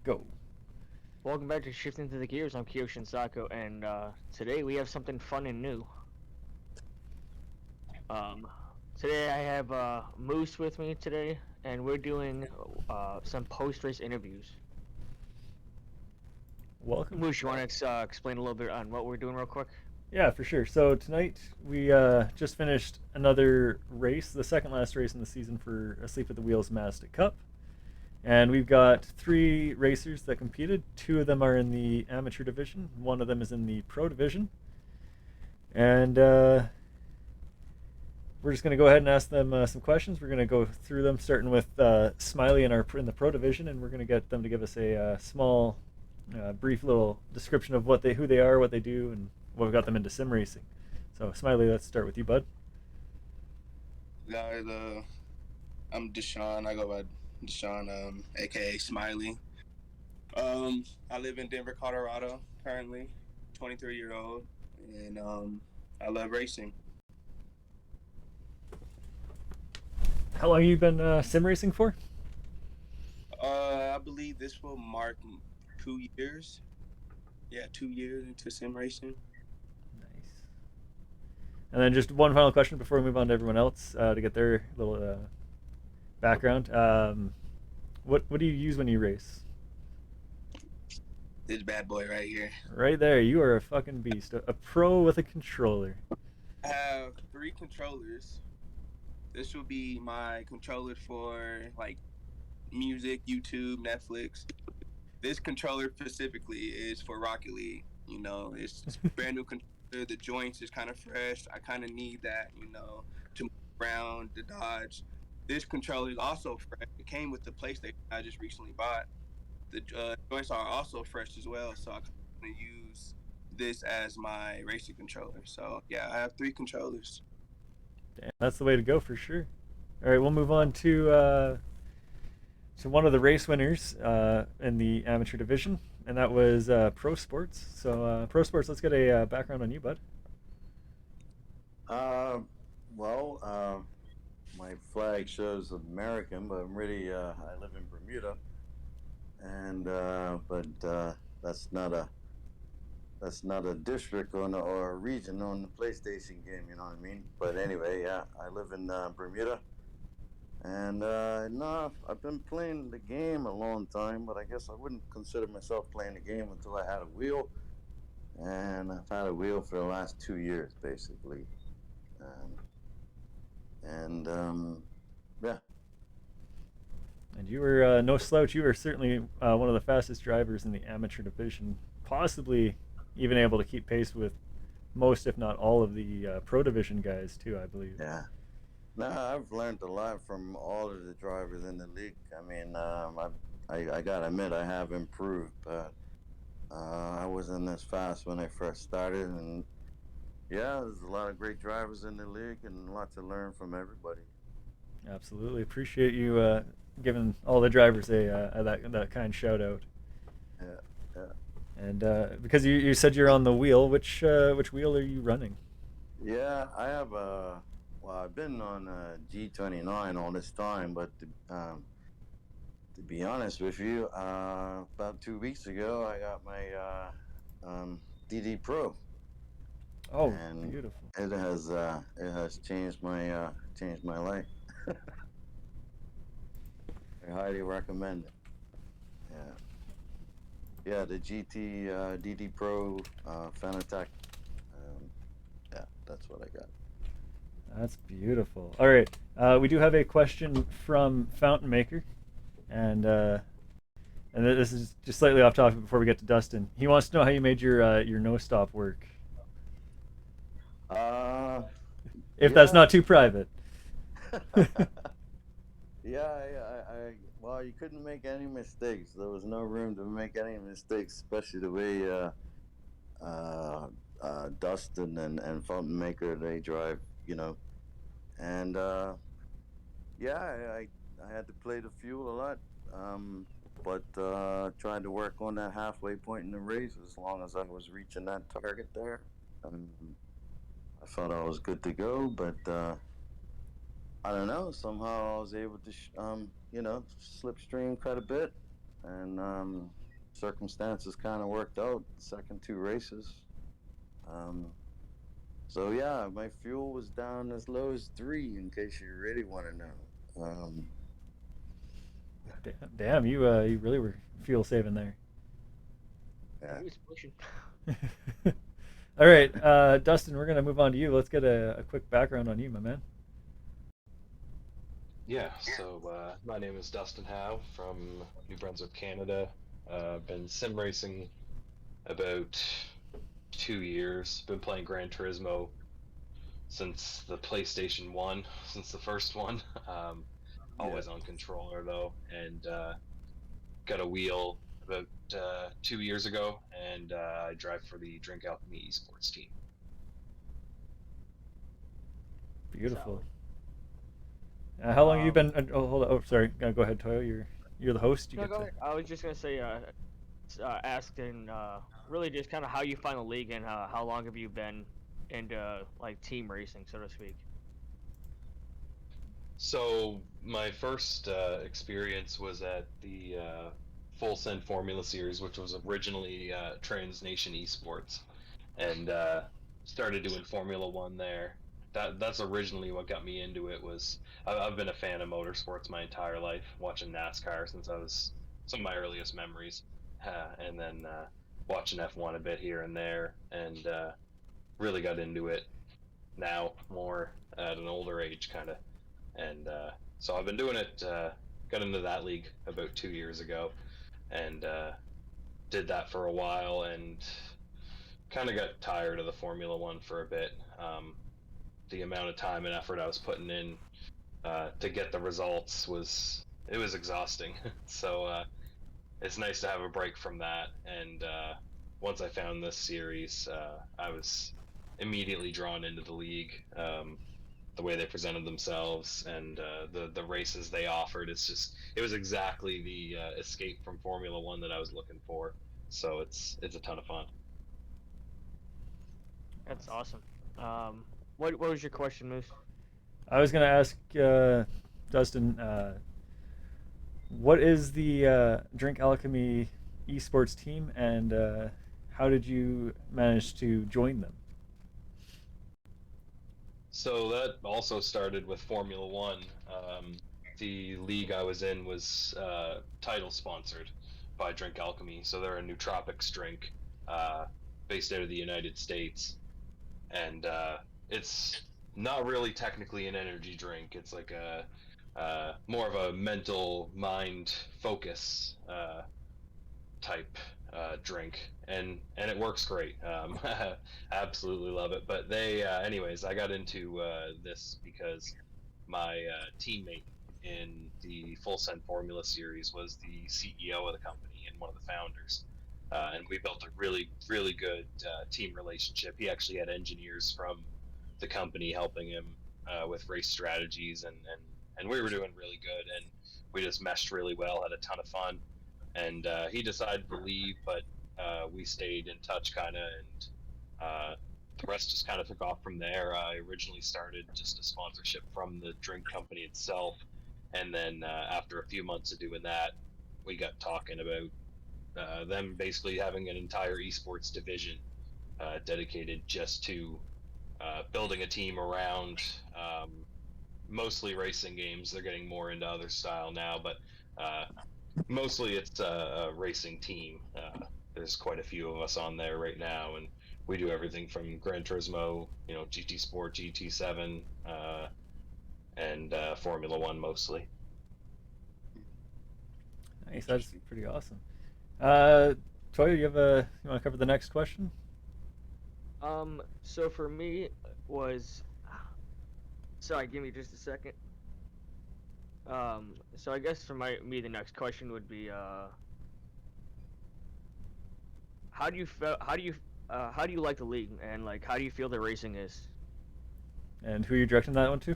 Go. Welcome back to Shifting to the Gears. I'm Kiyoshin Sako, and today we have something fun and new. Um, Today I have Moose with me today, and we're doing some post-race interviews. Welcome. Moose, you want to explain a little bit on what we're doing real quick? Yeah, for sure. So tonight we just finished another race, the second last race in the season for Asleep at the Wheels Mazda Cup. And we've got three racers that competed. Two of them are in the amateur division, one of them is in the pro division. And we're just going to go ahead and ask them some questions. We're going to go through them, starting with Smiley in the pro division, and we're going to get them to give us a small, brief little description of who they are, what they do, and what got them into sim racing. So, Smiley, let's start with you, bud. Guys, I'm Deshaun. I go by Deshaun, aka Smiley. I live in Denver, Colorado currently, 23-year-old, and I love racing. How long have you been sim racing for? I believe this will mark 2 years. Yeah, 2 years into sim racing. Nice. And then just one final question before we move on to everyone else to get their little background. What do you use when you race? This bad boy right here. Right there, you are a fucking beast. A pro with a controller. I have 3 controllers. This will be my controller for like music, YouTube, Netflix. This controller specifically is for Rocket League. It's brand new controller. The joints is kind of fresh. I kind of need that, to move around, to dodge. This controller is also fresh. It came with the PlayStation I just recently bought. The joints are also fresh as well, so I kind of use this as my racing controller. So yeah, I have 3 controllers. Damn, that's the way to go for sure. All right, we'll move on to one of the race winners in the amateur division, and that was Pro Sports. So, Pro Sports, let's get a background on you, bud. Uh, well, my flag shows American, but I'm really I live in Bermuda, and but that's not a district or a region on the PlayStation game. You know what I mean? But anyway, yeah, I live in Bermuda, and no, I've been playing the game a long time, but I guess I wouldn't consider myself playing the game until I had a wheel, and I've had a wheel for the last 2 years, basically. Um, and yeah, And you were no slouch. You were certainly one of the fastest drivers in the amateur division, possibly even able to keep pace with most, if not all, of the pro division guys too. I believe. yeah. No, I've learned a lot from all of the drivers in the league. I mean, I gotta admit, I have improved, but I wasn't as fast when I first started, and yeah, there's a lot of great drivers in the league, and a lot to learn from everybody. Absolutely appreciate you giving all the drivers that kind shout out. Yeah, yeah, And because you said you're on the wheel, which wheel are you running? yeah. I have a well, I've been on a G29 all this time, but to be honest with you, about 2 weeks ago, I got my DD Pro, Oh, and beautiful. it has changed my life. I highly recommend it. Yeah, yeah. The GT DD Pro Fanatec. Um, yeah, that's what I got. That's beautiful. All right, we do have a question from Fountain Maker, and this is just slightly off topic before we get to Dustin. He wants to know how you made your no stop work. Uh, If that's yeah, not too private. yeah. Well, you couldn't make any mistakes. There was no room to make any mistakes, especially the way uh, Dustin and Fountain Maker they drive. You know, and yeah, I had to play the fuel a lot, um, but tried to work on that halfway point in the race. As long as I was reaching that target there, um, I thought I was good to go. But I don't know. Somehow I was able to, slipstream quite a bit, and circumstances kind of worked out. Second two races. Um, so yeah, my fuel was down as low as 3. In case you really want to know. Damn, you really were fuel saving there. Yeah. He was pushing. All right, Dustin, we're gonna move on to you. Let's get a quick background on you, my man. Yeah, so my name is Dustin Howe from New Brunswick, Canada. Been sim racing about 2 years. Been playing Gran Turismo since the PlayStation 1, since the first one. Always on controller though, and got a wheel about 2 years ago, and I drive for the Drink Alchemy esports team. Beautiful. How long have you been? Oh, hold on. Oh, sorry. Go ahead, Toyo. You're the host. You No, get go to. ahead. I was just gonna say, asking, really just kind of how you find the league and how long have you been into like team racing, so to speak. So my first experience was at the Full Send Formula Series, which was originally Transnation Esports, and started doing Formula One there. That's originally what got me into it. Was I've been a fan of motorsports my entire life, watching NASCAR since I was some of my earliest memories, and then watching F1 a bit here and there, and really got into it now more at an older age, kind of. And so I've been doing it. Got into that league about 2 years ago, and did that for a while, and kind of got tired of the Formula One for a bit. The amount of time and effort I was putting in to get the results was exhausting. So it's nice to have a break from that. And once I found this series, I was immediately drawn into the league. The way they presented themselves and the races they offered, it was exactly the escape from Formula One that I was looking for. So it's a ton of fun. That's awesome. What was your question, Moose? I was gonna ask Dustin, what is the Drink Alchemy esports team, and how did you manage to join them? So that also started with Formula One. The league I was in was title sponsored by Drink Alchemy, so they're a nootropics drink based out of the United States, and it's not really technically an energy drink. It's like a more of a mental mind focus type drink, and it works great. I absolutely love it. But they, anyways, I got into this because my teammate in the Full Send Formula series was the CEO of the company and one of the founders. And we built a really good team relationship. He actually had engineers from the company helping him with race strategies, and we were doing really good, and we just meshed really well, had a ton of fun. And he decided to leave, but we stayed in touch, kind of, and the rest just kind of took off from there. I originally started just a sponsorship from the drink company itself, and then after a few months of doing that, we got talking about them basically having an entire esports division dedicated just to building a team around mostly racing games. They're getting more into other style now, but mostly it's a racing team. There's quite a few of us on there right now, and we do everything from Gran Turismo, GT Sport, GT7, and Formula One mostly. Nice, that's pretty awesome. Toyo, you want to cover the next question? So for me was, sorry, give me just a second. So I guess for me the next question would be, how do you like the league, and like how do you feel the racing is? And who are you directing that one to?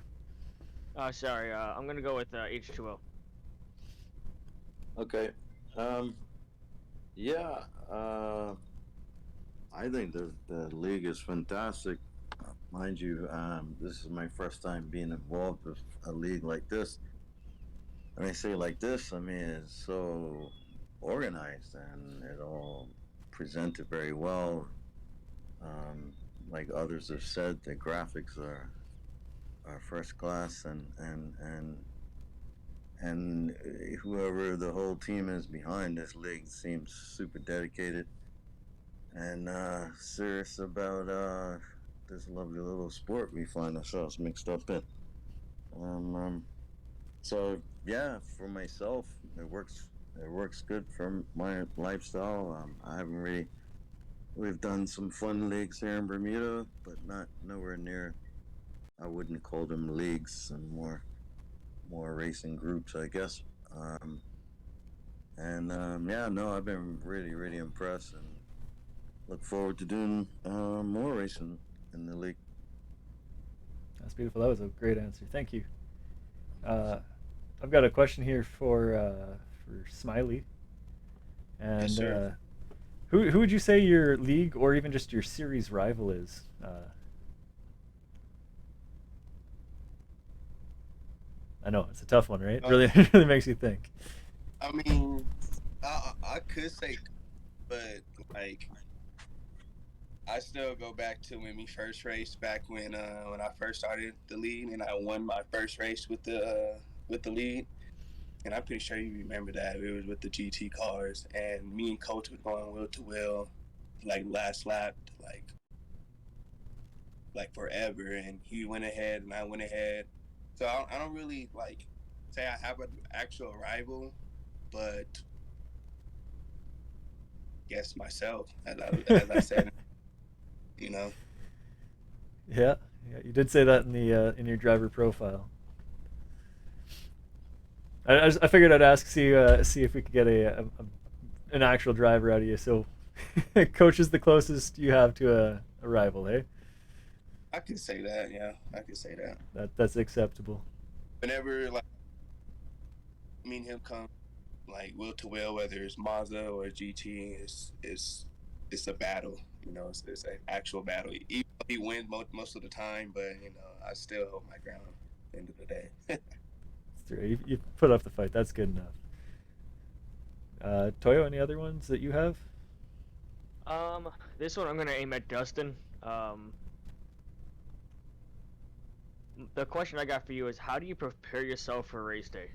Sorry, I'm gonna go with H2O. Okay. Yeah. I think the league is fantastic. Mind you, this is my first time being involved with a league like this. When I say like this, I mean it's so organized and it all presented very well. Like others have said, the graphics are first class, and whoever the whole team is behind this league seems super dedicated and serious about this lovely little sport we find ourselves mixed up in. So yeah, for myself, it works. It works good for my lifestyle. I haven't really. We've done some fun leagues here in Bermuda, but not nowhere near. I wouldn't call them leagues, and more racing groups, I guess. Yeah, no, I've been really impressed, and look forward to doing more racing in the league. That's beautiful. That was a great answer. Thank you. I've got a question here for Smiley. And Yes, sir. who would you say your league or even just your series rival is? I know it's a tough one, right? Really, really makes you think. I mean, I could say, but like, I still go back to when we first raced back when I first started the lead and I won my first race with the lead. And I'm pretty sure you remember that it was with the GT cars, and me and Coach was going wheel to wheel, like last lap, like forever, and he went ahead and I went ahead. So I don't really like say I have an actual rival, but guess myself, as I said, you know. Yeah, yeah, you did say that in your driver profile. I figured I'd ask, see if we could get an actual driver out of you. So, coach is the closest you have to a rival, eh? I could say that, yeah, I could say that. That's acceptable. Whenever like me and him come like wheel to wheel, whether it's Mazda or GT, it's a battle. You know, it's an actual battle. Even though he wins most of the time, but you know, I still hold my ground at the end of the day. It's true. You put up the fight. That's good enough. Toyo, any other ones that you have? This one I'm gonna aim at Dustin. The question I got for you is, how do you prepare yourself for race day?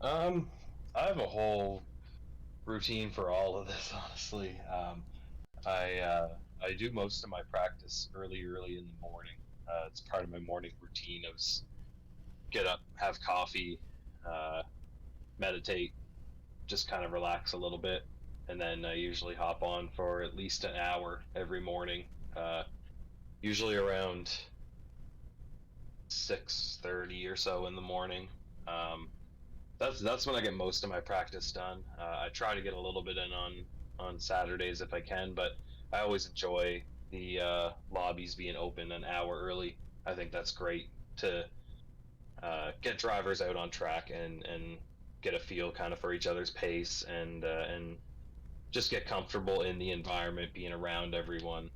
I have a whole routine for all of this, honestly. I do most of my practice early in the morning. It's part of my morning routine. Get up, have coffee, meditate, just kind of relax a little bit, and then I usually hop on for at least an hour every morning. Usually around 6:30 or so in the morning. That's when I get most of my practice done. I try to get a little bit in on Saturdays if I can, but I always enjoy the lobbies being open an hour early. I think that's great to get drivers out on track and get a feel kind of for each other's pace and just get comfortable in the environment, being around everyone.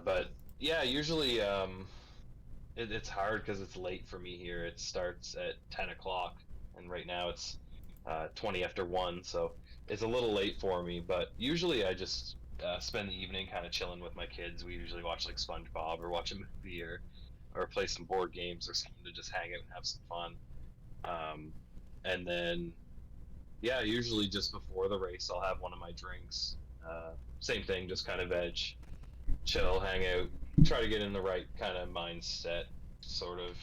But yeah, usually it's hard because it's late for me here. It starts at 10 o'clock, and right now it's 20 after 1, so it's a little late for me. But usually I just spend the evening kind of chilling with my kids. We usually watch like SpongeBob or watch a movie or play some board games or something to just hang out and have some fun. And then, yeah, usually just before the race, I'll have one of my drinks. Same thing, just kind of veg, chill, hang out, try to get in the right kind of mindset, sort of,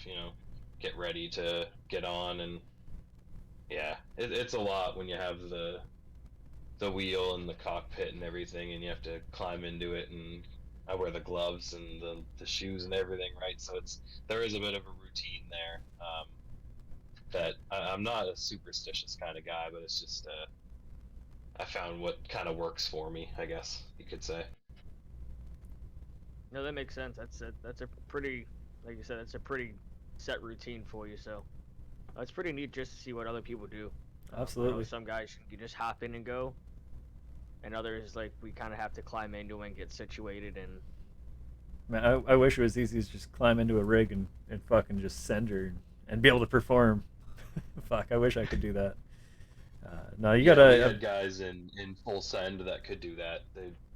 get ready to get on. And yeah, it's a lot when you have the wheel and the cockpit and everything, and you have to climb into it, and I wear the gloves and the shoes and everything, right? So there is a bit of a routine there. That I'm not a superstitious kind of guy, but it's just I found what kind of works for me, I guess you could say. No, that makes sense. That's a pretty, like you said, that's a pretty set routine for you. So it's pretty neat just to see what other people do. I know Absolutely. some guys you just hop in and go, and others like we kind of have to climb into and get situated. And Man, I wish it was easy as just climb into a rig and fucking just send her and be able to perform. Fuck, I wish I could do that. No, you Yeah, we gotta. had guys in full send that could do that.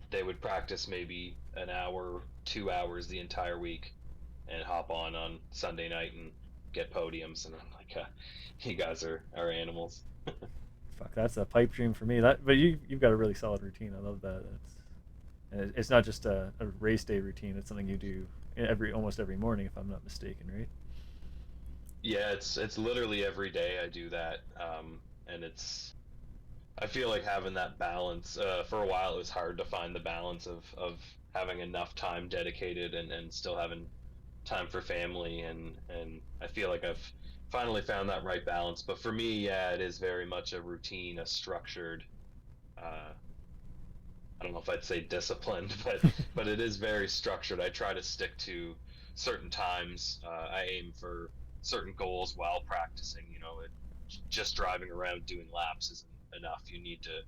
They would practice maybe an hour, 2 hours the entire week, and hop on Sunday night and get podiums. And I'm like, you guys are animals. Fuck, that's a pipe dream for me. But you've got a really solid routine. I love that. It's not just a race day routine. It's something you do almost every morning, if I'm not mistaken, right? Yeah, it's literally every day I do that, and I feel like having that balance. For a while, it was hard to find the balance of having enough time dedicated and still having time for family, and I feel like I've finally found that right balance. But for me, yeah, it is very much a routine, a structured. I don't know if I'd say disciplined, but it is very structured. I try to stick to certain times. I aim for certain goals while practicing. Just driving around doing laps isn't enough. You need to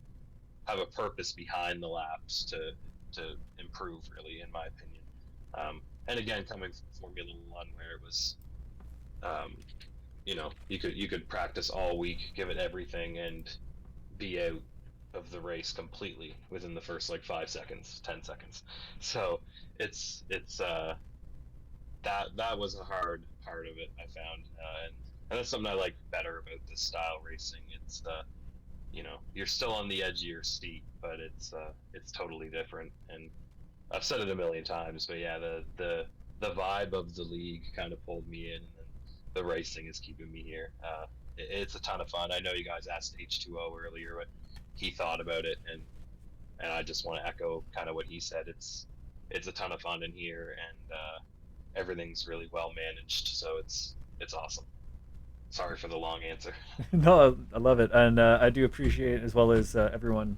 have a purpose behind the laps to improve, really, in my opinion. And again, coming from Formula One, where it was, you could practice all week, give it everything, and be out of the race completely within the first like 5 seconds, 10 seconds. So it's that was a hard part of it, I found, and that's something I like better about this style racing. It's you're still on the edge of your seat, but it's totally different. And I've said it a million times, but yeah, the vibe of the league kind of pulled me in, and the racing is keeping me here. It's a ton of fun. I know you guys asked H2O earlier what he thought about it, and I just want to echo kind of what he said. It's a ton of fun in here, and everything's really well managed, so it's awesome. Sorry for the long answer. No, I love it, and I do appreciate, as well as everyone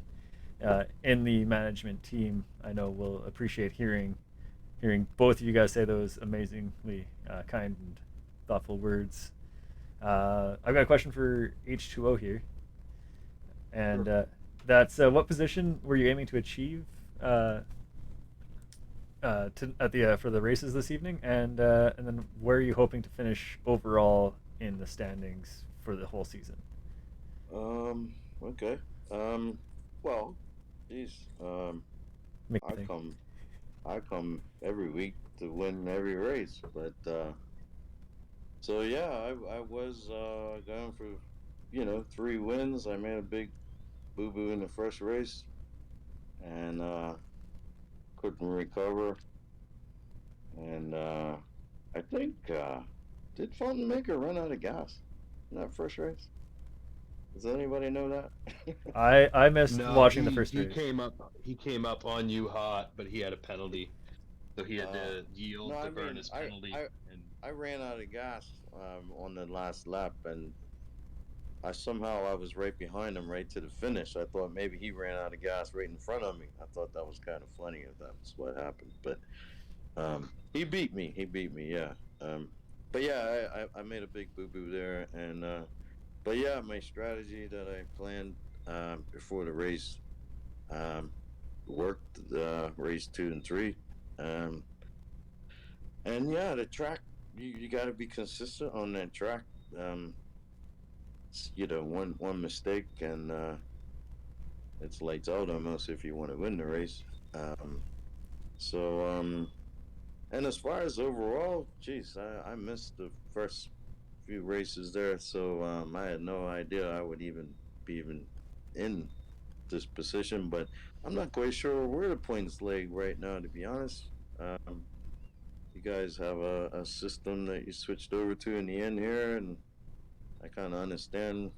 in the management team, I know will appreciate hearing both of you guys say those amazingly kind and thoughtful words. I've got a question for H2O here, and that's what position were you aiming to achieve for the races this evening, and then where are you hoping to finish overall in the standings for the whole season? Okay. Well, geez. Make me I think. come every week to win every race, but so yeah, I was going for 3 wins. I made a big boo boo in the first race, and couldn't recover. And I think did Fountain Maker run out of gas in that first race? Does anybody know that? I missed No, watching the he first he race. came up he came up on you hot, but he had a penalty, so he had to No, yield I to burn mean, his penalty. And I ran out of gas on the last lap, and I was right behind him, right to the finish. I thought maybe he ran out of gas right in front of me. I thought that was kind of funny if that's what happened, but he beat me. He beat me, yeah. But yeah, I made a big boo boo there, and but yeah, my strategy that I planned before the race um, worked. Race 2 and 3. Um, And yeah, the track, you got to be consistent on that track. Um, one mistake and it's lights out almost if you want to win the race. Um, so and as far as overall, geez, I missed the first few races there, so I had no idea I would even be in this position. But I'm not quite sure where the points lay right now, to be honest. Um, you guys have a system that you switched over to in the end here, and I kind of understand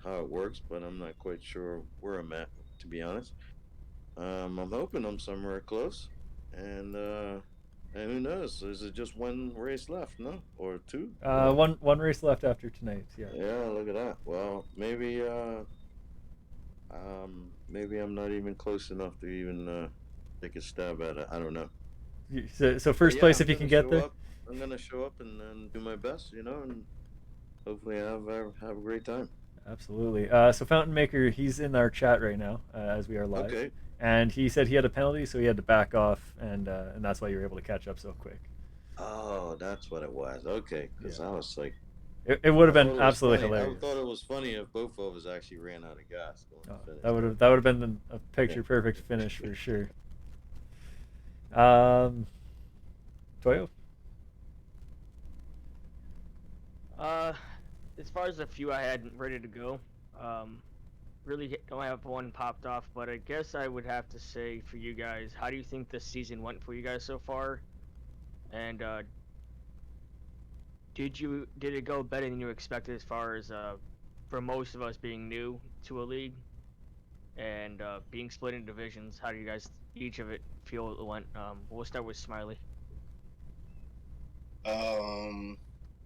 how it works, but I'm not quite sure where I'm at, to be honest. I'm hoping I'm somewhere close, and who knows? Is it just one race left, no, or two? One race left after tonight. Yeah. Yeah, look at that. Well, maybe I'm not even close enough to even take a stab at it. I don't know. So But first yeah, place I'm if you gonna can get show there. up. I'm gonna show up and do my best, and hopefully have a great time. Absolutely. So Fountain Maker, he's in our chat right now as we are live, Okay. and he said he had a penalty, so he had to back off, and that's why you were able to catch up so quick. Oh, that's what it was. Okay, because Yeah. I was like, It would have I thought been it was absolutely funny. hilarious. I thought it was funny if both of us actually ran out of gas going to Oh, finish. that would have been a picture perfect finish for sure. Toyo. Uh, as far as the few I had ready to go, really don't have one popped off, but I guess I would have to say for you guys, how do you think this season went for you guys so far? And did it go better than you expected as far as for most of us being new to a league and being split into divisions? How do you guys each of it feel it went? We'll start with Smiley.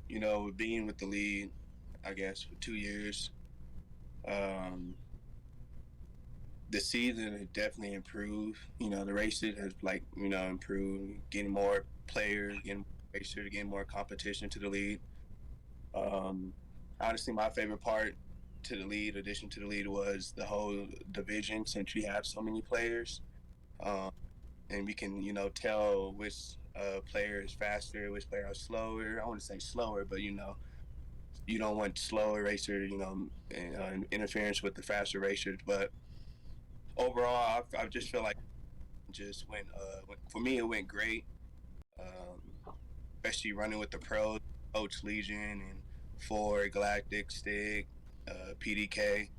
You know, being with the league, I guess for 2 years, um, the season has definitely improved. You know, the races has improved, getting more players, getting more racers, getting more competition to the league. Um, Honestly, my favorite part to the lead, addition to the lead, was the whole division. Since we have so many players, um, and we can tell which player is faster, which player is slower. I want to say slower, but you don't want slower racers, interference with the faster racers. But overall, I just feel like it just for me. It went great, especially running with the pros, Coach Legion and Ford, Galactic, Stig, PDK.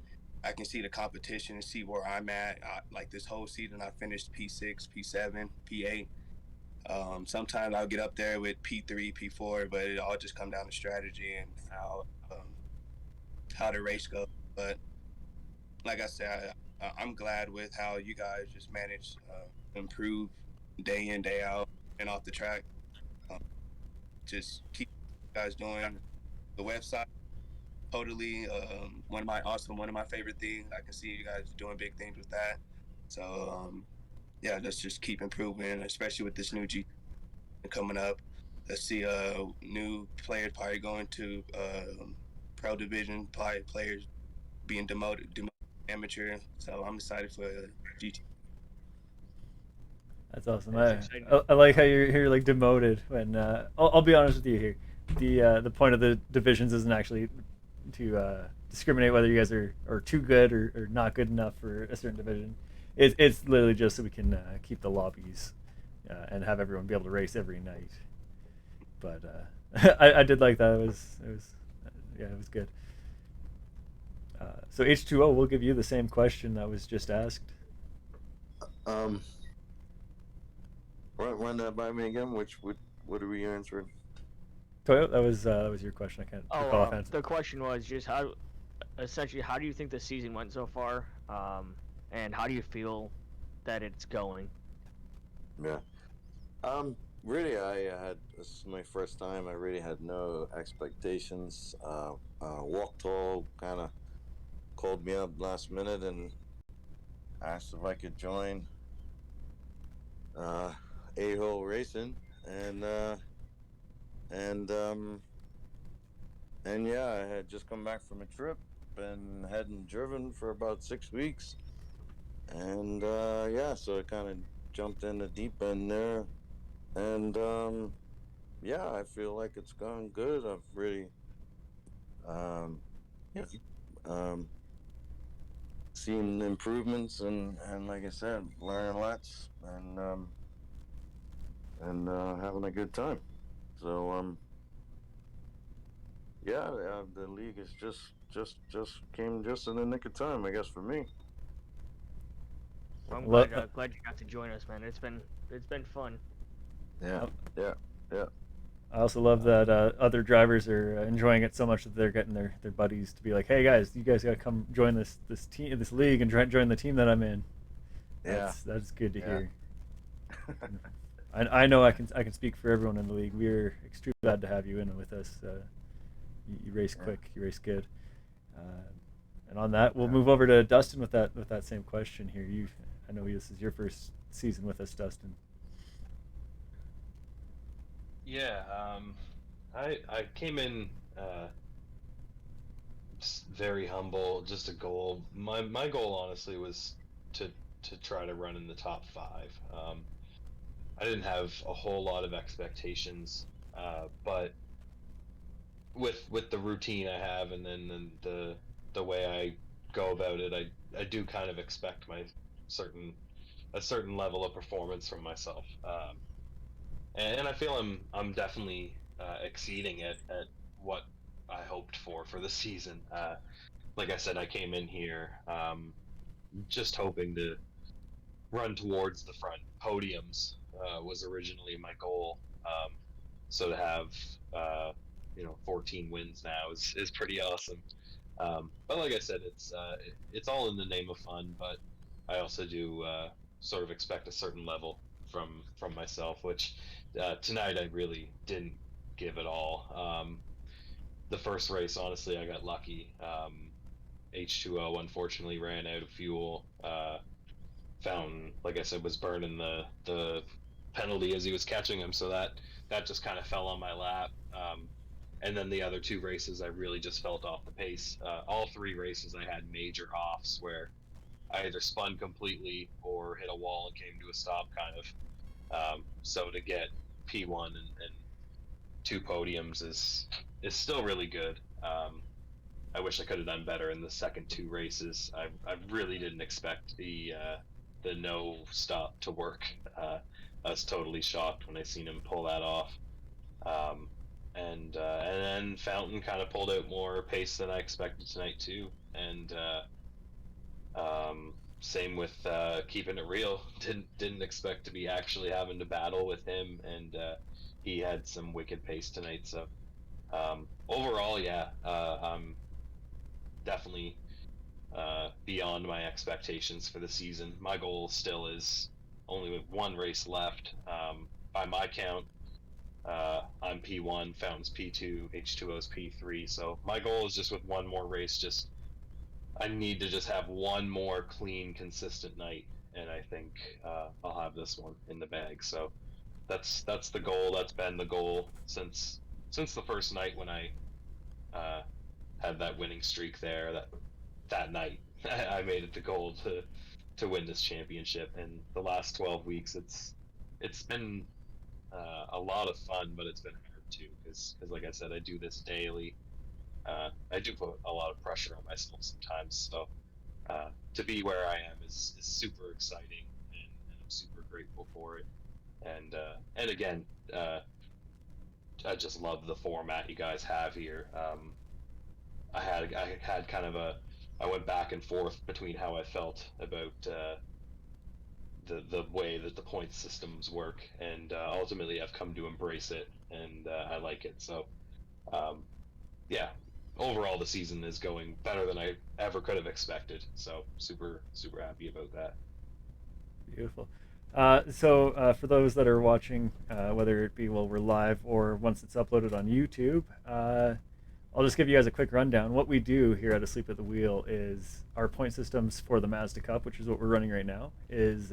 I can see the competition and see where I'm at. Like this whole season, I finished P6, P7, P8. Sometimes I'll get up there with P3, P4, but it all just come down to strategy and how the race goes. But like I said, I'm glad with how you guys just manage to improve day in, day out, and off the track. Um, just keep you guys doing the website. Totally, one of my favorite things. I can see you guys doing big things with that. So yeah, let's just keep improving, especially with this new G coming up. Let's see new players probably going to pro division, probably players being demoted amateur. So I'm excited for GT. That's awesome. That's I, exciting. I, I like how you're like demoted when I'll be honest with you here. The point of the divisions isn't actually to discriminate whether you guys are too good or not good enough for a certain division. It's literally just so we can keep the lobbies and have everyone be able to race every night. But I did like that. It was yeah, it was good. So H2O, we'll give you the same question that was just asked. Um, run that by me again. What are we answering? Toyo, that was your question. I can't recall offhand. The question was just essentially, how do you think the season went so far? And how do you feel that it's going? Yeah. Really, this is my first time. I really had no expectations. Walk Tall kind of called me up last minute and asked if I could join A-Hole Racing, and and um, and yeah, I had just come back from a trip and hadn't driven for about 6 weeks, and yeah, so I kind of jumped in the deep end there, and yeah, I feel like it's gone good. I've really yeah, um, seen improvements, and like I said, learning lots, and having a good time. So yeah, the league is just came just in the nick of time, I guess, for me. Well, I'm Lo- glad you got to join us, man. It's been fun. Yeah, uh, yeah, yeah. I also love that other drivers are enjoying it so much that they're getting their buddies to be like, "Hey guys, you guys gotta come join this team, this league, and join the team that I'm in." Yeah. That's good to Yeah. hear. I know I can speak for everyone in the league. We're extremely glad to have you in with us. You race Yeah. quick, you race good. Uh, and on that, we'll Yeah. move over to Dustin with that same question here. I know this is your first season with us, Dustin. Yeah, I came in very humble, just a goal. My goal honestly was to try to run in the top five. I didn't have a whole lot of expectations, but with the routine I have, and then the way I go about it, I do kind of expect a certain level of performance from myself, and I feel I'm definitely exceeding it at what I hoped for the season. Like I said, I came in here just hoping to run towards the front. Podiums was originally my goal. So to have 14 wins now is pretty awesome. But like I said, it's all in the name of fun. But I also do sort of expect a certain level from myself, which tonight I really didn't give at all. The first race, honestly, I got lucky. H2O unfortunately ran out of fuel. Fountain, like I said, was burning the penalty as he was catching him, so that just kind of fell on my lap. And then the other two races, I really just felt off the pace. All three races, I had major offs where I either spun completely or hit a wall and came to a stop, kind of. So to get P1 and two podiums is still really good. I wish I could have done better in the second two races. I really didn't expect the no stop to work. I was totally shocked when I seen him pull that off. And then Fountain kind of pulled out more pace than I expected tonight too. And same with keeping it real. Didn't expect to be actually having to battle with him, and he had some wicked pace tonight. So overall, yeah, I'm definitely beyond my expectations for the season. My goal still is only with one race left. By my count, I'm P1, Fountain's P2, H2O's P3. So my goal is just with one more race. Just I need to just have one more clean, consistent night, and I think I'll have this one in the bag. So that's the goal. That's been the goal since the first night when I had that winning streak there. That night, I made it the goal to win this championship. And the last 12 weeks, it's been a lot of fun, but it's been hard too because like I said, I do this daily. I do put a lot of pressure on myself sometimes. So to be where I am is super exciting, and I'm super grateful for it. And again, I just love the format you guys have here. I had kind of I went back and forth between how I felt about the way that the point systems work, and ultimately I've come to embrace it, and I like it. So yeah, overall the season is going better than I ever could have expected. So super happy about that. Beautiful. So for those that are watching, whether it be while we're live or once it's uploaded on YouTube, I'll just give you guys a quick rundown. What we do here at Asleep at the Wheel is our point systems for the Mazda Cup, which is what we're running right now, is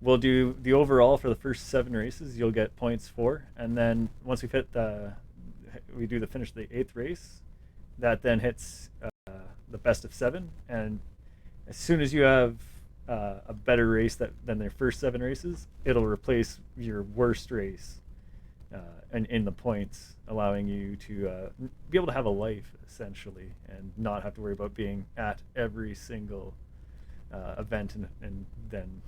we'll do the overall for the first 7 races. You'll get points for, and then once we've hit we do the finish of the 8th race, that then hits the best of 7, and as soon as you have a better race than their first 7 races, it'll replace your worst race in the points, allowing you to be able to have a life essentially and not have to worry about being at every single event and then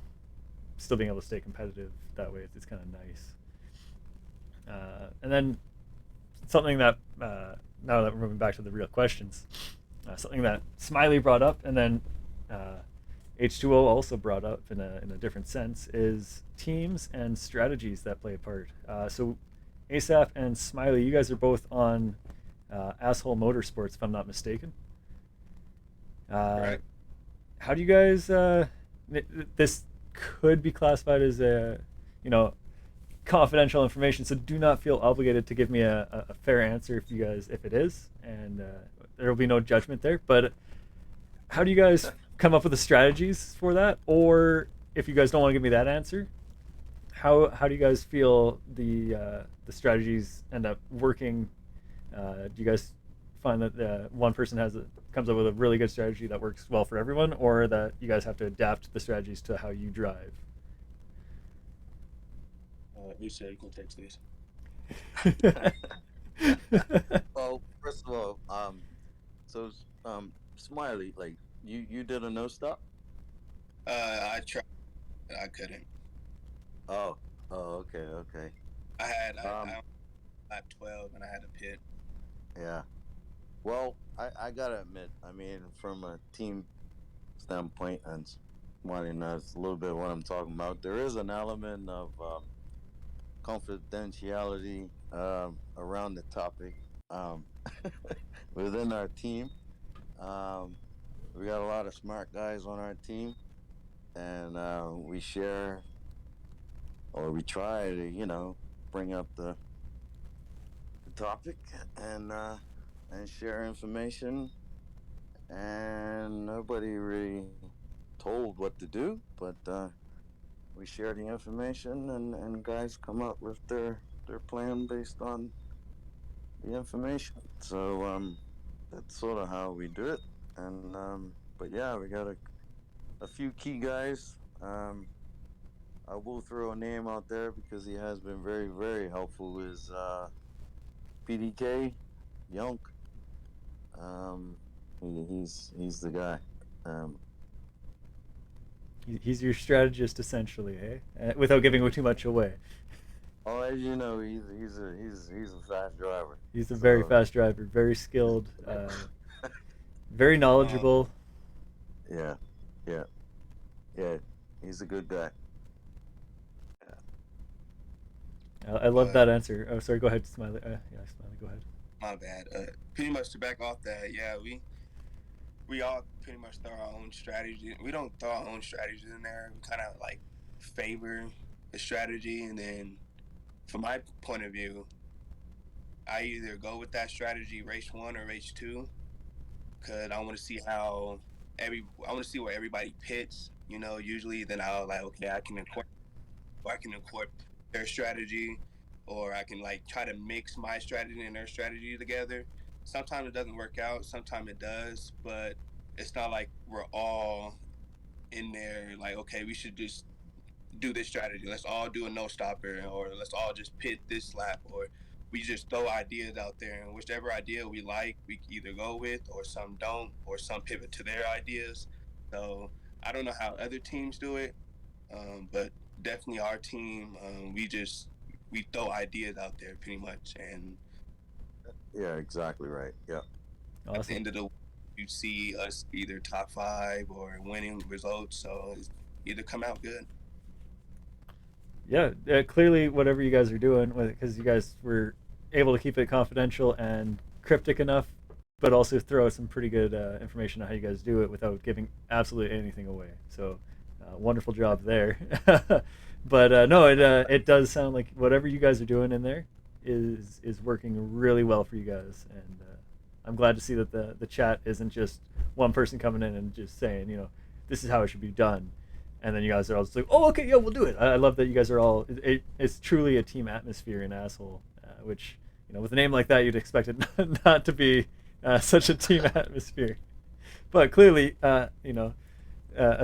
still being able to stay competitive that way. It's kind of nice. And then something that now that we're moving back to the real questions, something that Smiley brought up and then H2O also brought up in a different sense is teams and strategies that play a part. So Asaph and Smiley, you guys are both on Asshole Motorsports, if I'm not mistaken. Right. How do you guys? This could be classified as confidential information, so do not feel obligated to give me a fair answer if it is, and there will be no judgment there. But how do you guys come up with the strategies for that? Or if you guys don't want to give me that answer, how do you guys feel the strategies end up working? Do you guys find that one person comes up with a really good strategy that works well for everyone, or that you guys have to adapt the strategies to how you drive? You say you can text this. Well, first of all, so Smiley, like you did a no stop. I tried, but I couldn't. Oh, oh, okay, okay. I had Um, I had 12 and I had a pit. yeah. Well, I gotta admit, I mean, from a team standpoint, and Smiley knows a little bit what I'm talking about. There is an element of confidentiality around the topic um, within our team. Um, we got a lot of smart guys on our team, and we share or we try to, bring up the topic and share information. And nobody really told what to do, but we share the information, and guys come up with their plan based on the information. So that's sort of how we do it. And but yeah, we got a few key guys. I will throw a name out there because he has been very, very helpful. Is PDK Yonk? Um, he's the guy. Um, He's your strategist essentially, eh? Without giving too much away. oh, as you know, he's a fast driver. He's a very So fast driver, very skilled, very Um, knowledgeable. yeah, yeah, yeah. He's a good guy. I love but that answer. Oh, sorry. Go ahead, Smiley. Yeah, Smiley. Go ahead. my bad. Pretty much to back off that, yeah, we all pretty much throw our own strategy. We don't throw our own strategies in there. We kind of like favor the strategy, and then from my point of view, I either go with that strategy race one or race two, because I want to see how I want to see where everybody pits. Usually then I'll like, okay, I can incorporate their strategy, or I can like try to mix my strategy and their strategy together. Sometimes it doesn't work out, sometimes it does, but it's not like we're all in there like, okay, we should just do this strategy. Let's all do a no stopper, or let's all just pit this lap, or we just throw ideas out there, and whichever idea we like, we either go with, or some don't, or some pivot to their ideas. So I don't know how other teams do it, but definitely our team, we throw ideas out there pretty much, and Yeah, exactly right. Yeah, at the Awesome. end of the week, you see us either top five or winning results. So it's either come out good. Yeah, clearly, whatever you guys are doing, because you guys were able to keep it confidential and cryptic enough, but also throw some pretty good information on how you guys do it without giving absolutely anything away. So, wonderful job there. But no, it does sound like whatever you guys are doing in there is working really well for you guys, and I'm glad to see that the chat isn't just one person coming in and just saying, this is how it should be done, and then you guys are all just like, oh, okay, yeah, we'll do it. I love that you guys are all. It's truly a team atmosphere in Asshole, which with a name like that, you'd expect it not to be such a team atmosphere. But clearly, a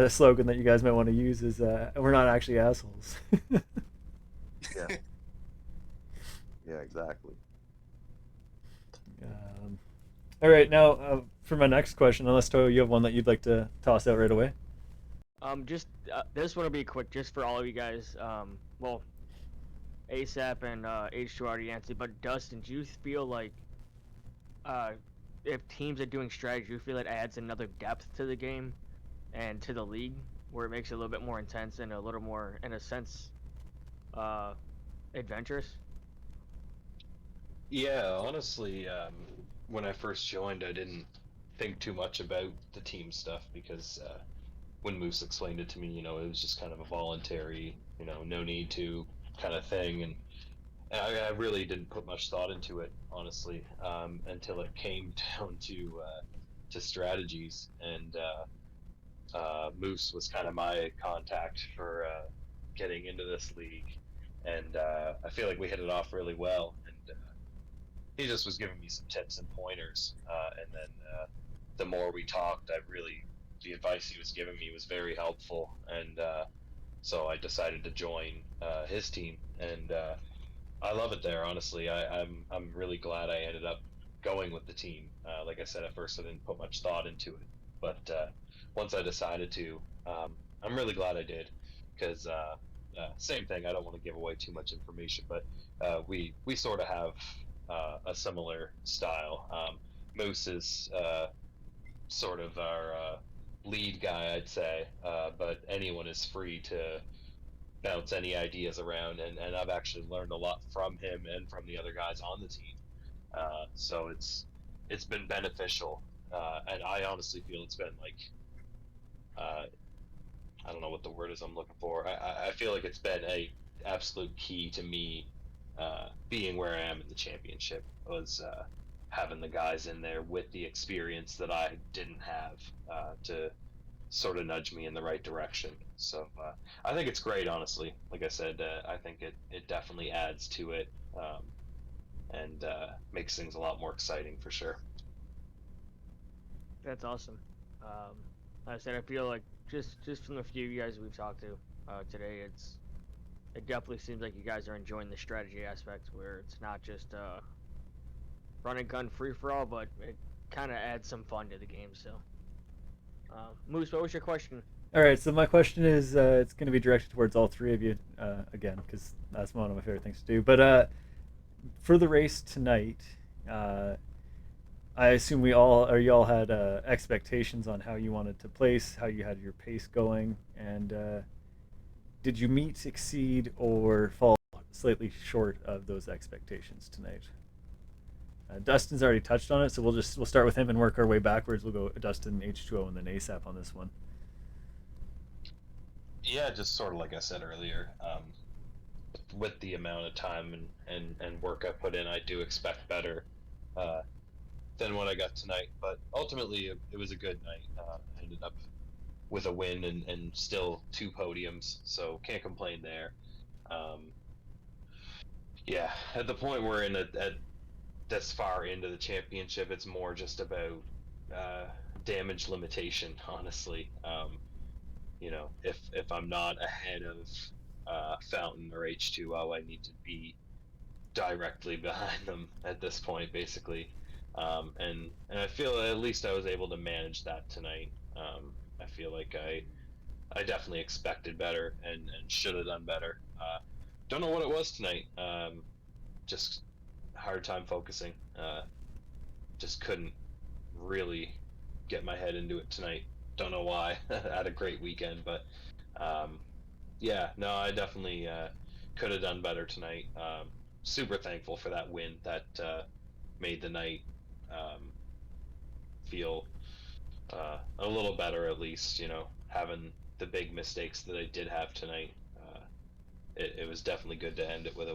slogan that you guys might want to use is "We're not actually assholes." yeah, yeah, exactly. um, all right, now for my next question, unless Toyo, you have one that you'd like to toss out right away. Just this one will be quick, just for all of you guys. Well, ASAP and H2 already answered, but Dustin, do you feel like uh, if teams are doing strategy, do you feel it adds another depth to the game and to the league, where it makes it a little bit more intense and a little more, in a sense, uh, adventurous? Yeah, honestly, when I first joined, I didn't think too much about the team stuff because when Moose explained it to me, it was just kind of a voluntary, no need to kind of thing, and I really didn't put much thought into it, honestly, until it came down to strategies, and Moose was kind of my contact for getting into this league, and I feel like we hit it off really well, and he just was giving me some tips and pointers, and then the more we talked, the advice he was giving me was very helpful, and so I decided to join his team, and I love it there. Honestly, I'm really glad I ended up going with the team. Like I said, at first I didn't put much thought into it, but once I decided to, I'm really glad I did, because same thing. I don't want to give away too much information, but we sort of have a similar style. Moose is sort of our lead guy, I'd say, but anyone is free to bounce any ideas around, and I've actually learned a lot from him and from the other guys on the team. So it's been beneficial, and I honestly feel it's been like uh, I don't know what the word is I'm looking for. I feel like it's been a absolute key to me being where I am in the championship was having the guys in there with the experience that I didn't have to sort of nudge me in the right direction. So I think it's great, honestly. Like I said, I think it definitely adds to it, and makes things a lot more exciting for sure. That's awesome. Like I said, I feel like just from the few guys we've talked to today, it definitely seems like you guys are enjoying the strategy aspect, where it's not just run and gun free for all, but it kind of adds some fun to the game. So, Moose, what was your question? All right, so my question is, it's going to be directed towards all three of you again, because that's one of my favorite things to do. But for the race tonight, uh, I assume we all or you all had expectations on how you wanted to place, how you had your pace going, and did you meet, exceed, or fall slightly short of those expectations tonight? Dustin's already touched on it, so we'll start with him and work our way backwards. We'll go Dustin, H2O, and then ASAP on this one. Yeah, just sort of like I said earlier, with the amount of time and work I put in, I do expect better uh, than what I got tonight. But ultimately, it was a good night. I ended up with a win and still two podiums, so can't complain there. Um, yeah, at the point we're in at this far into the championship, it's more just about uh, damage limitation, honestly. If I'm not ahead of Fountain or H2O, I need to be directly behind them at this point, basically. And I feel at least I was able to manage that tonight. I feel like I definitely expected better and should have done better. Don't know what it was tonight. Just hard time focusing. Just couldn't really get my head into it tonight. Don't know why. Had a great weekend, but um, yeah, no, I definitely could have done better tonight. Super thankful for that win that made the night um, feel a little better, at least. Having the big mistakes that I did have tonight. It was definitely good to end it with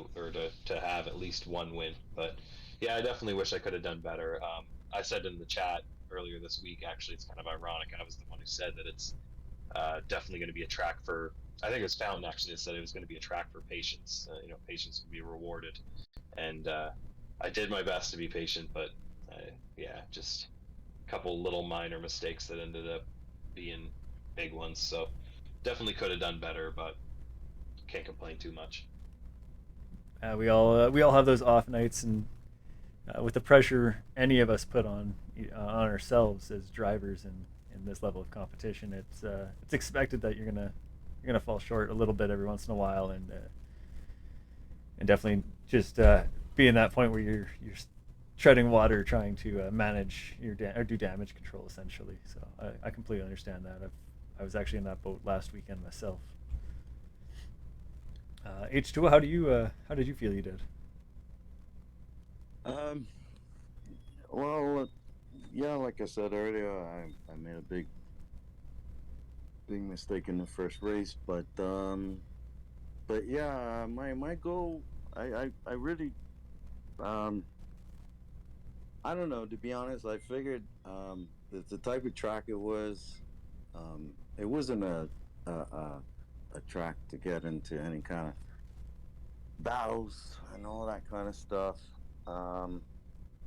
to have at least one win. But yeah, I definitely wish I could have done better. I said in the chat earlier this week, actually, it's kind of ironic. I was the one who said that it's definitely going to be a track for. I think it was Fountain actually that said it was going to be a track for patience. Patience would be rewarded, and I did my best to be patient, but yeah, just a couple little minor mistakes that ended up being big ones. So definitely could have done better, but can't complain too much. We all have those off nights, and with the pressure any of us put on ourselves as drivers in this level of competition, it's expected that you're gonna fall short a little bit every once in a while, and definitely just be in that point where you're treading water, trying to manage or do damage control essentially. So I completely understand that. I was actually in that boat last weekend myself. H2O, how did you feel you did? Um, well, yeah, like I said earlier, I made a big mistake in the first race, but yeah, my goal, I really, um, I don't know. To be honest, I figured the type of track it wasn't a track to get into any kind of battles and all that kind of stuff. Um,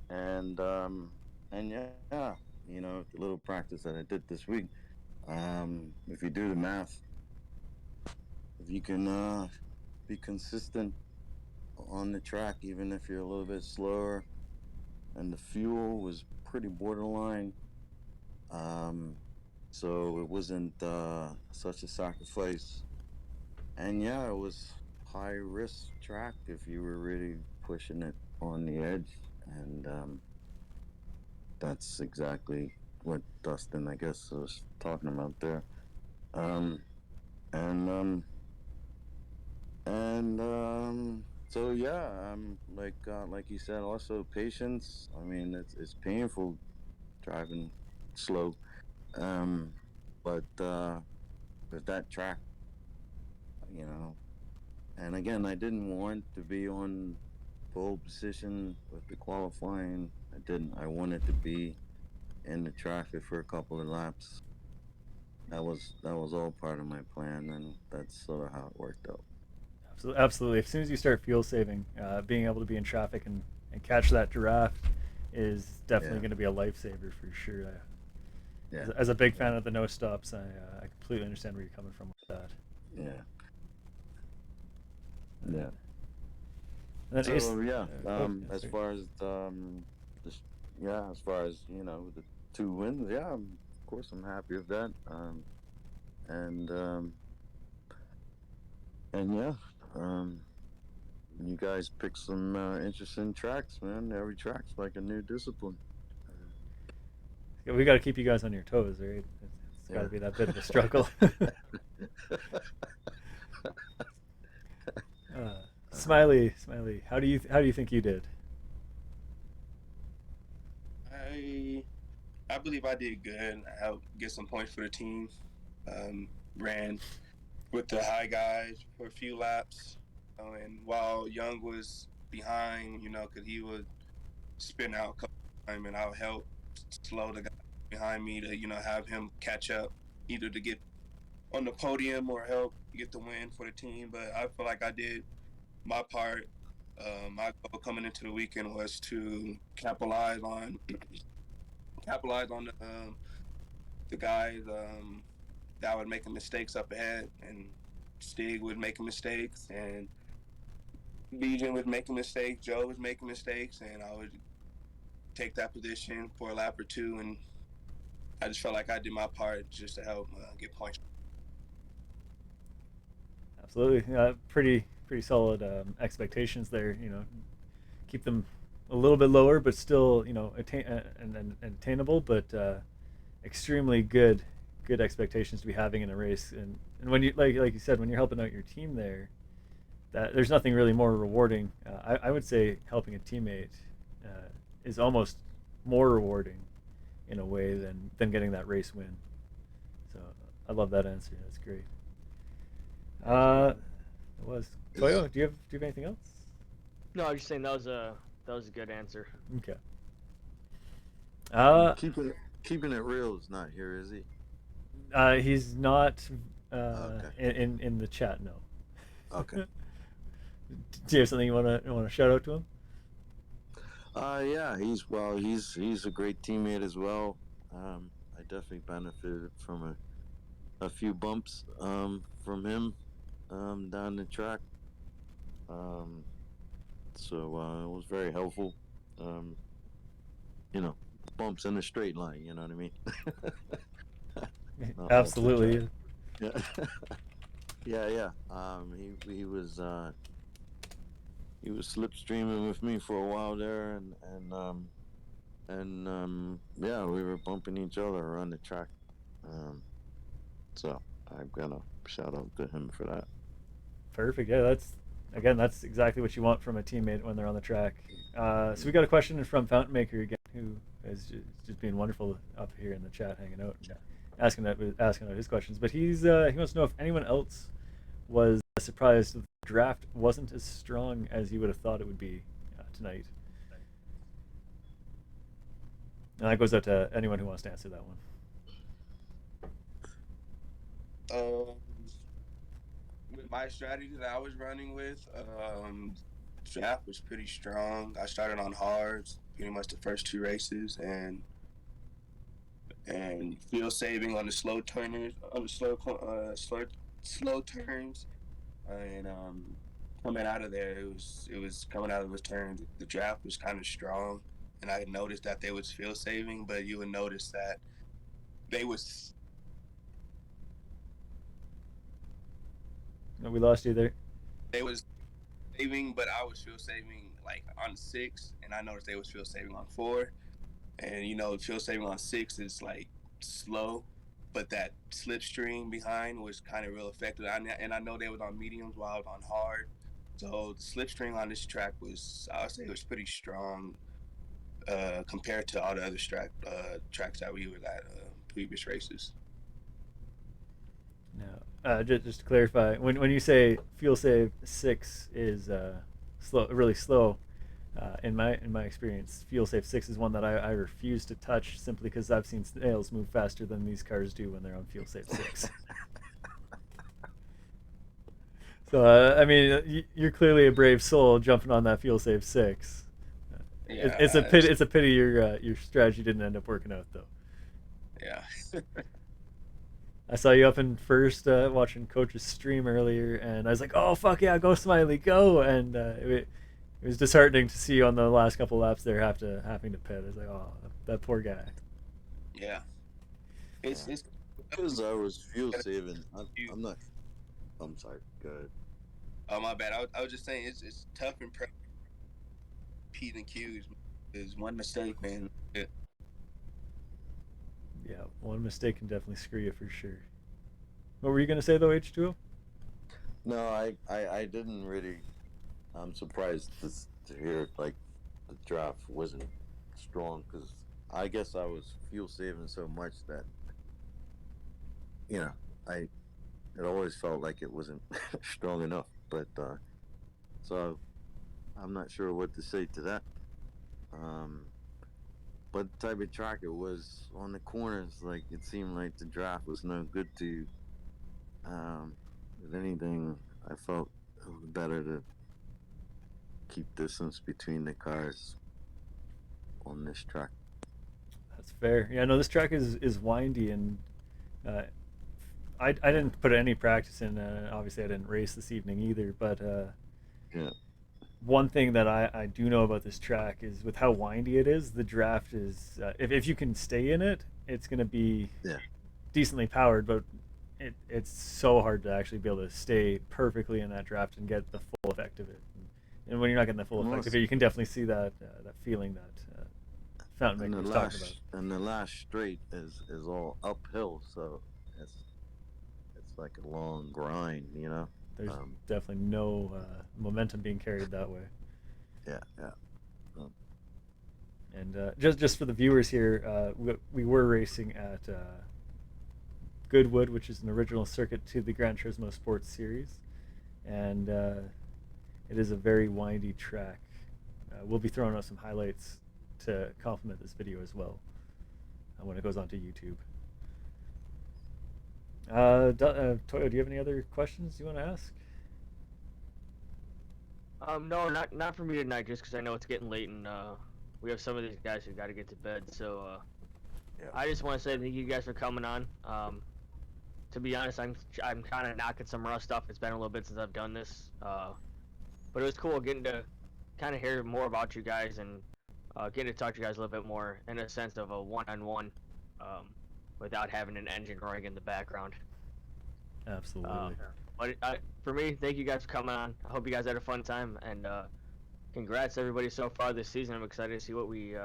and yeah, the little practice that I did this week. If you do the math, if you can be consistent on the track, even if you're a little bit slower, and the fuel was pretty borderline. So it wasn't such a sacrifice. And yeah, it was high risk track if you were really pushing it on the edge, and that's exactly what Dustin, I guess, was talking about there. Um, and so yeah, like you said, also patience. I mean, it's painful driving slow, um, but with that track, you know. And again, I didn't want to be on pole position with the qualifying. I didn't. I wanted to be in the traffic for a couple of laps. That was all part of my plan, and that's sort of how it worked out. Absolutely, absolutely. As soon as you start fuel saving, being able to be in traffic and catch that giraffe is definitely Yeah. going to be a lifesaver for sure. Yeah. As a big fan of the no stops, I completely understand where you're coming from with that. Yeah. Yeah. And then Ace, So yeah, as sorry. far as this, yeah, as far as the 2 wins, yeah, of course I'm happy with that. And and yeah, um, you guys pick some interesting tracks, man. Every track's like a new discipline. We got to keep you guys on your toes, right? It's got to Yeah. be that bit of a struggle. Smiley, Smiley, how do you think you did? I believe I did good. I helped get some points for the team. Ran with the high guys for a few laps, and while Young was behind, because he would spin out a couple times, and I would help slow the guy behind me to have him catch up, either to get on the podium or help get the win for the team. But I feel like I did my part. My goal coming into the weekend was to capitalize on the guys that would making mistakes up ahead, and Stig was making mistakes, and Bijan was making mistakes, Joe was making mistakes, and I would take that position for a lap or two, and I just felt like I did my part just to help get points. Absolutely, pretty solid expectations there. Keep them a little bit lower, but still, and attainable, but extremely good expectations to be having in a race. And when you like you said, when you're helping out your team there, that there's nothing really more rewarding. I would say helping a teammate is almost more rewarding in a way than getting that race win. So I love that answer. That's great. It was Toyo. Do you have anything else? No, I was just saying that was a good answer. Okay. Keeping it real is not here, is he? He's not Okay. in the chat. No. Okay. Do you have something you wanna shout out to him? Yeah, he's a great teammate as well. I definitely benefited from a few bumps from him down the track. So it was very helpful. Um, bumps in a straight line. You know what I mean? Not off the track. Absolutely. Yeah. Yeah. He was slipstreaming with me for a while there, and yeah, we were bumping each other around the track. So I'm gonna shout out to him for that. Perfect. Yeah, that's exactly what you want from a teammate when they're on the track. So we got a question from Fountain Maker again, who is just being wonderful up here in the chat, hanging out, and asking out his questions. But he wants to know if anyone else was surprised the draft wasn't as strong as you would have thought it would be tonight. And that goes out to anyone who wants to answer that one. With my strategy that I was running with, draft was pretty strong. I started on hards pretty much the first two races, and fuel saving on the slow turners, on the slow turns, and coming out of there, it was coming out of those turns. The draft was kind of strong. and I noticed that they was field saving, but you would notice that they was No, we lost you there. they was saving, but I was field saving like on 6, and I noticed they was field saving on 4. And field saving on 6 is like slow, but that slipstream behind was kind of real effective. And I know they was on mediums while I was on hard, so the slipstream on this track was, I would say, it was pretty strong compared to all the other tracks that we were at previous races. No, just to clarify, when you say fuel save 6 is slow, really slow, in my experience, fuel save 6 is one that I refuse to touch simply because I've seen snails move faster than these cars do when they're on fuel save 6. So I mean, you're clearly a brave soul jumping on that fuel save 6. Yeah, It's a pity. It's a pity your strategy didn't end up working out though. Yeah. I saw you up in first watching Coach's stream earlier, and I was like, "Oh fuck yeah, go Smiley, go!" And it was disheartening to see you on the last couple laps there having to pit. I was like, "Oh, that poor guy." Yeah. It's because I was fuel saving. I'm not. I'm sorry. Go ahead. Oh, my bad. I was just saying it's tough and P's and Q's is one mistake, man. Yeah, one mistake can definitely screw you for sure. What were you gonna say though, H2O? No, I didn't really. I'm surprised to hear like the draft wasn't strong because I guess I was fuel saving so much that it always felt like it wasn't strong enough. But so I'm not sure what to say to that. But the type of track it was on the corners, like it seemed like the draft was no good to. If anything, I felt it was better to keep distance between the cars on this track. That's fair. Yeah, no, this track is windy, and I didn't put any practice in. Obviously, I didn't race this evening either. But Yeah. one thing that I do know about this track is with how windy it is, the draft is if you can stay in it, it's going to be decently powered, but it's so hard to actually be able to stay perfectly in that draft and get the full effect of it. And when you're not getting the full effect of it, you can definitely see that feeling that Fountain Maker was talking about. And the last straight is all uphill, so it's like a long grind, There's definitely no momentum being carried that way. Yeah. And just for the viewers here, we were racing at Goodwood, which is an original circuit to the Gran Turismo Sports Series, and it is a very windy track. We'll be throwing out some highlights to complement this video as well when it goes onto YouTube. Toyo, do you have any other questions you want to ask? No, not for me tonight, just because I know it's getting late and we have some of these guys who got to get to bed. So I just want to say thank you guys for coming on. To be honest, I'm kind of knocking some rust off. It's been a little bit since I've done this, but it was cool getting to kind of hear more about you guys and getting to talk to you guys a little bit more in a sense of a one-on-one, without having an engine roaring in the background. Absolutely. But for me, thank you guys for coming on. I hope you guys had a fun time, and congrats everybody so far this season. I'm excited to see what we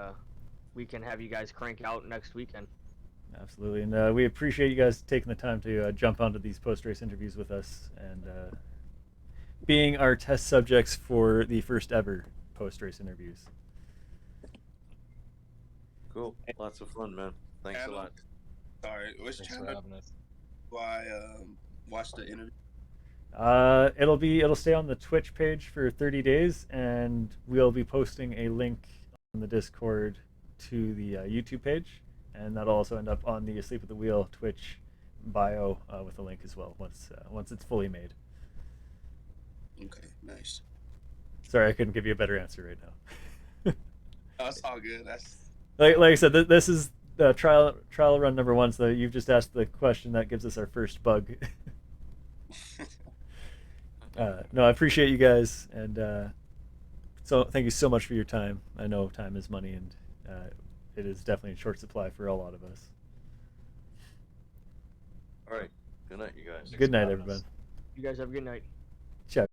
can have you guys crank out next weekend. Absolutely, and we appreciate you guys taking the time to jump onto these post-race interviews with us and being our test subjects for the first ever post-race interviews. Cool. Lots of fun, man. Thanks a lot. Sorry, which channel do I watch the interview? It'll stay on the Twitch page for 30 days, and we'll be posting a link on the Discord to the YouTube page, and that'll also end up on the Asleep at the Wheel Twitch bio with a link as well once it's fully made. Okay, nice. Sorry, I couldn't give you a better answer right now. That's all good. That's like I said, this is trial run number 1, so you've just asked the question that gives us our first bug. No, I appreciate you guys, and So thank you so much for your time. I know time is money, and it is definitely in short supply for a lot of us. All right. Good night, you guys. Good for night, having everyone. us. You guys have a good night. Ciao.